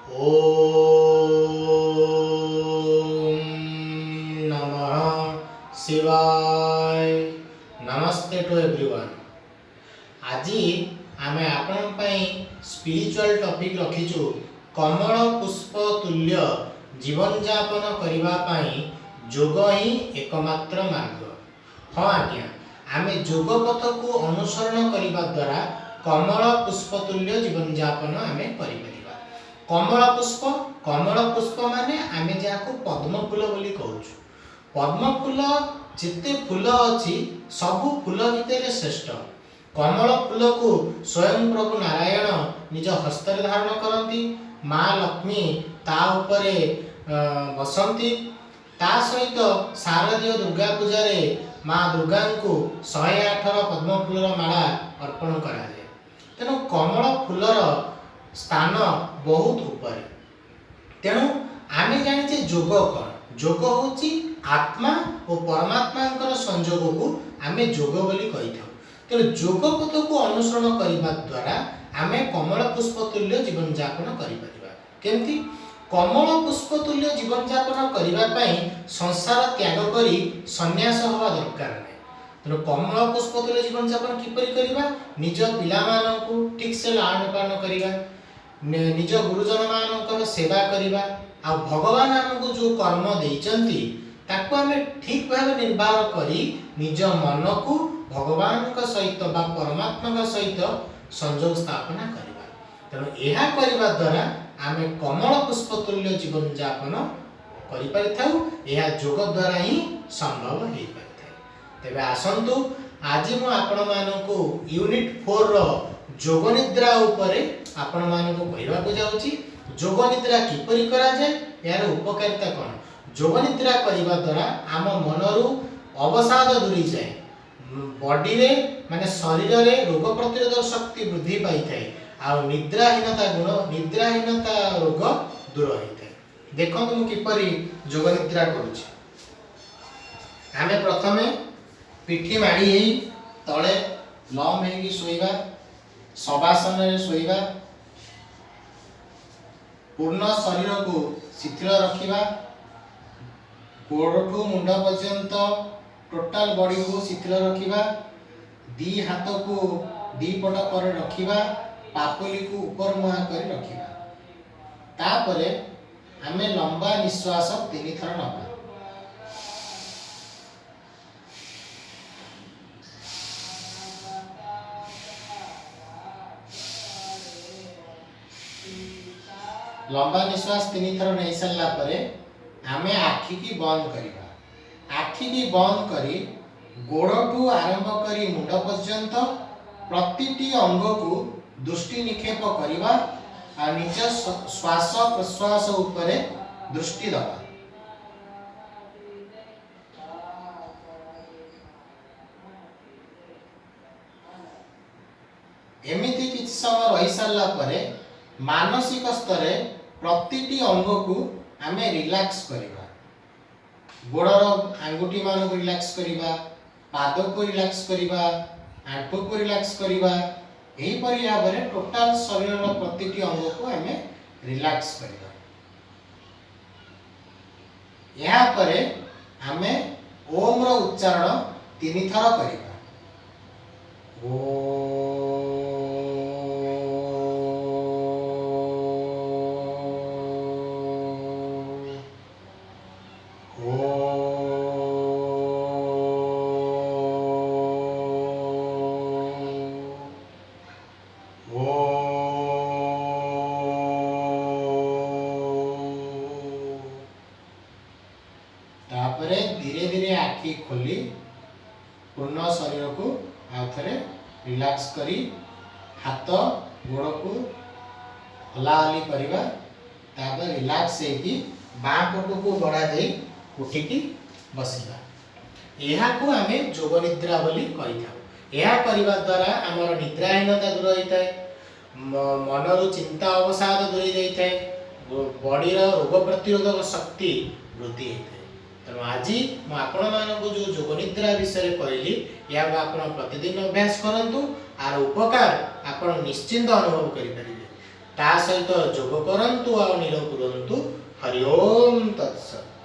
ओम नमः शिवाय। नमस्ते टू एवरीवन। आज आमे आपण पई स्पिरिचुअल टॉपिक रखिछु कमल पुष्प तुल्य जीवन यापन करिवा पई योग ही एकमात्र मार्ग। हाँ आज्ञा, आमे योग पथ को अनुसरण करिवा द्वारा कमल पुष्प तुल्य जीवन यापन आमे करि कमल पुष्प माने आमे जाको पद्म फूल बोली कहूछु। पद्म फूल जिते फूल अछि सबु फूल भितर श्रेष्ठ। कमल फूल को स्वयं प्रभु नारायण निज हस्ତରେ धारण करती। माँ लक्ष्मी ता उपरे बसंती। ता सहित शारदीय दुर्गा पूजा रे माँ दुर्गा को 108 पद्म फूलर माला अर्पण करा जाए। तेणु कमल फूलर स्थान बहुत ऊपर। तेणु आमे जानिचे योग कौन। योग होची आत्मा और परमात्मा संयोग को आमे योग बोली कहि थाउ। तेणु योग पथ को अनुसरण करिबा द्वारा आमे कमल पुष्प तुल्य जीवन यापन करि परिबा। केमती कमल पुष्प तुल्य जीवन यापन करिबा पई संसार त्याग करी सन्यास होवा दरकार नै। तेणु कमल पुष्प तुल्य जीवन यापन किपरि करिबा, निज पिला मानकु ठीक से लालन पालन करिबा, निज गुरुजन मानकर सेवा करिबा, आ भगवान हमको जो कर्म देइचंती ताको हमें ठीक भाव निर्वाह करी निज मन को भगवान का सहित बा परमात्मा का सहित संयोग स्थापना करिबा। तेणु एहा करिबा द्वारा आमे कमल पुष्प तुल्य जीवन यापन करि परिथाउ। एहा योग द्वारा ही संभव हेइ परिथाय। तेबे आसंतु आज मु आपण मानकु यूनिट 4 रो योग निद्रा उपरे आपण मानकु कहबाकू जाउची। योग निद्रा किपरि करा जाय, यार उपकारिता कोन। योग निद्रा करिबा द्वारा आम मनरु अवसाद दूरी जाए। बॉडी रे माने शरीर रे रोग प्रतिरोधक शक्ति वृद्धि पाई थाए। आ निद्राहीनता रोग दूर होई थाए। देखंतु मु किपरि योग निद्रा करूची। आमे प्रथमे पिठी माडी हेई तळे लम हेई सोइबा, शवासन रे सोइबा, पूर्ण शरीर को शिथिल रखिबा, गोड़ठू मुंड पर्यंत टोटाल बॉडी को शिथिल रखिबा, दी हाथ को दी पट पर रखिबा, पापुली को ऊपर मुहा कर रखिबा। तापरे हमें लंबा निश्वास 3 थर नबा। लंबा निश्वास 3 थर नहीं सारा पर आमे आखि की बंद करिबा। आखि की बंद करी गोड़ठू आरंभ करी मुंड पर्यंत प्रतिटी अंग को दृष्टि निक्षेप करिबा आ निज श्वास प्रश्वास उपरे दृष्टि दबा। एमिति किछ समय रही सारा पर मानसिक स्तर प्रतिटी अंग को आमे रिलैक्स करिबा। गोड़र आंगुठी मान को रिलैक्स करिबा, पाद को रिलैक्स करिबा, आंठू को रिलैक्स करिबा। एही परि भाबरे टोटल शरीर रो प्रतिटी अंग को आमे रिलैक्स करिबा। यहाँ पर आमे ओम रो उच्चारण 3 थर करिबा। ओम धीरे धीरे आखि खोली पूर्ण शरीर को आउथरे रिलैक्स करी हाथ गोड़ को हलाहली करिबा। तापर रिलैक्स हेकी बाँ पट को बढ़ा दे उठिकी बसिबा। एहा को आमे योग निद्रा बोली कहि थाउ। एहा करिबा द्वारा हमर निद्राहीनता दूर होइताय, मनरु चिंता अवसाद दूर हो जाइताय, बॉडी रो रोग प्रतिरोधक शक्ति वृद्धि होइताय। तेणु आज मुझे जो योग निद्रा विषय कहली या आप प्रतिदिन अभ्यास करूँ। आर उपकार आप निश्चिंत अनुभव करें। ତା ସହିତ ଯୋଗ କରନ୍ତୁ ଆଉ ନିରପୁରନ୍ତୁ। ହରି ଓମ୍ ତତ୍ସତ୍।